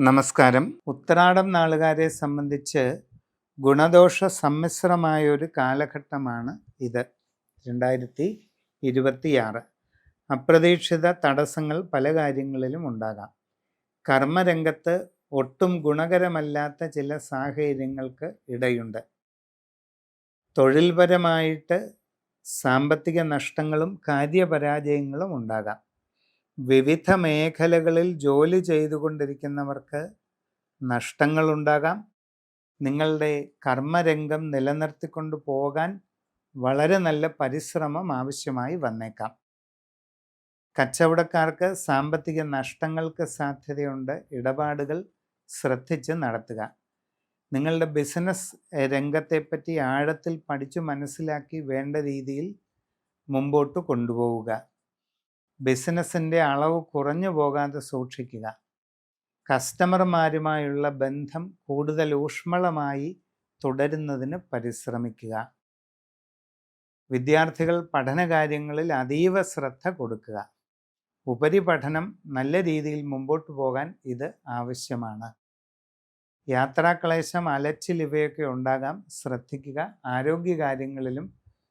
നമസ്കാരം. ഉത്രാടം നാളുകാരെ സംബന്ധിച്ച് ഗുണദോഷ സമ്മിശ്രമായൊരു കാലഘട്ടമാണ് ഇത്. 2026 അപ്രതീക്ഷിത തടസ്സങ്ങൾ പല കാര്യങ്ങളിലും ഉണ്ടാകാം. കർമ്മരംഗത്ത് ഒട്ടും ഗുണകരമല്ലാത്ത ചില സാഹചര്യങ്ങൾക്ക് ഇടയുണ്ട്. തൊഴിൽപരമായിട്ട് സാമ്പത്തിക നഷ്ടങ്ങളും കാര്യപരാജയങ്ങളും ഉണ്ടാകാം. വിവിധ മേഖലകളിൽ ജോലി ചെയ്തുകൊണ്ടിരിക്കുന്നവർക്ക് നഷ്ടങ്ങളുണ്ടാകാം. നിങ്ങളുടെ കർമ്മരംഗം നിലനിർത്തിക്കൊണ്ട് പോകാൻ വളരെ നല്ല പരിശ്രമം ആവശ്യമായി വന്നേക്കാം. കച്ചവടക്കാർക്ക് സാമ്പത്തിക നഷ്ടങ്ങൾക്ക് സാധ്യതയുണ്ട്. ഇടപാടുകൾ ശ്രദ്ധിച്ച് നടത്തുക. നിങ്ങളുടെ ബിസിനസ് രംഗത്തെപ്പറ്റി ആഴത്തിൽ പഠിച്ചു മനസ്സിലാക്കി വേണ്ട രീതിയിൽ മുമ്പോട്ട് കൊണ്ടുപോവുക. ബിസിനസ്സിൻ്റെ അളവ് കുറഞ്ഞു പോകാതെ സൂക്ഷിക്കുക. കസ്റ്റമർമാരുമായുള്ള ബന്ധം കൂടുതൽ ഊഷ്മളമായി തുടരുന്നതിന് പരിശ്രമിക്കുക. വിദ്യാർത്ഥികൾ പഠനകാര്യങ്ങളിൽ അതീവ ശ്രദ്ധ കൊടുക്കുക. ഉപരിപഠനം നല്ല രീതിയിൽ മുമ്പോട്ട് പോകാൻ ഇത് ആവശ്യമാണ്. യാത്രാക്ലേശം, അലച്ചിൽ ഇവയൊക്കെ ഉണ്ടാകാം. ശ്രദ്ധിക്കുക. ആരോഗ്യകാര്യങ്ങളിലും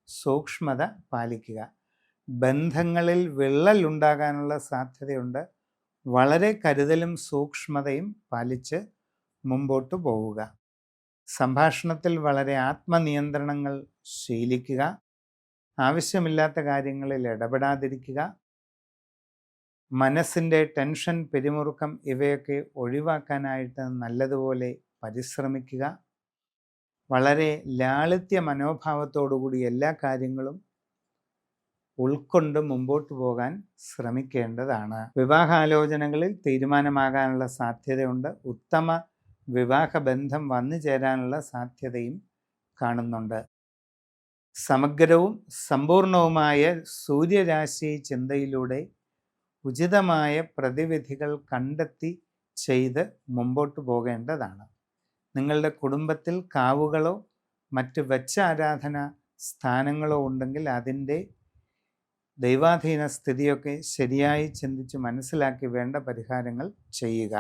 സൂക്ഷ്മത പാലിക്കുക. ബന്ധങ്ങളിൽ വിള്ളൽ ഉണ്ടാകാനുള്ള സാധ്യതയുണ്ട്. വളരെ കരുതലും സൂക്ഷ്മതയും പാലിച്ച് മുമ്പോട്ട് പോവുക. സംഭാഷണത്തിൽ വളരെ ആത്മനിയന്ത്രണങ്ങൾ ശീലിക്കുക. ആവശ്യമില്ലാത്ത കാര്യങ്ങളിൽ ഇടപെടാതിരിക്കുക. മനസ്സിൻ്റെ ടെൻഷൻ, പിരിമുറുക്കം ഇവയൊക്കെ ഒഴിവാക്കാനായിട്ട് നല്ലതുപോലെ പരിശ്രമിക്കുക. വളരെ ലാളിത്യ മനോഭാവത്തോടുകൂടി എല്ലാ കാര്യങ്ങളും ഉൾക്കൊണ്ട് മുമ്പോട്ട് പോകാൻ ശ്രമിക്കേണ്ടതാണ്. വിവാഹാലോചനകളിൽ തീരുമാനമാകാനുള്ള സാധ്യതയുണ്ട്. ഉത്തമ വിവാഹബന്ധം വന്നു ചേരാനുള്ള സാധ്യതയും കാണുന്നുണ്ട്. സമഗ്രവും സമ്പൂർണവുമായ സൂര്യരാശി ചിന്തയിലൂടെ ഉചിതമായ പ്രതിവിധികൾ കണ്ടെത്തി ചെയ്ത് മുമ്പോട്ട് പോകേണ്ടതാണ്. നിങ്ങളുടെ കുടുംബത്തിൽ കാവുകളോ മറ്റ് വെച്ച ആരാധന സ്ഥാനങ്ങളോ ഉണ്ടെങ്കിൽ അതിൻ്റെ ദൈവാധീന സ്ഥിതിയൊക്കെ ശരിയായി ചിന്തിച്ച് മനസ്സിലാക്കി വേണ്ട പരിഹാരങ്ങൾ ചെയ്യുക.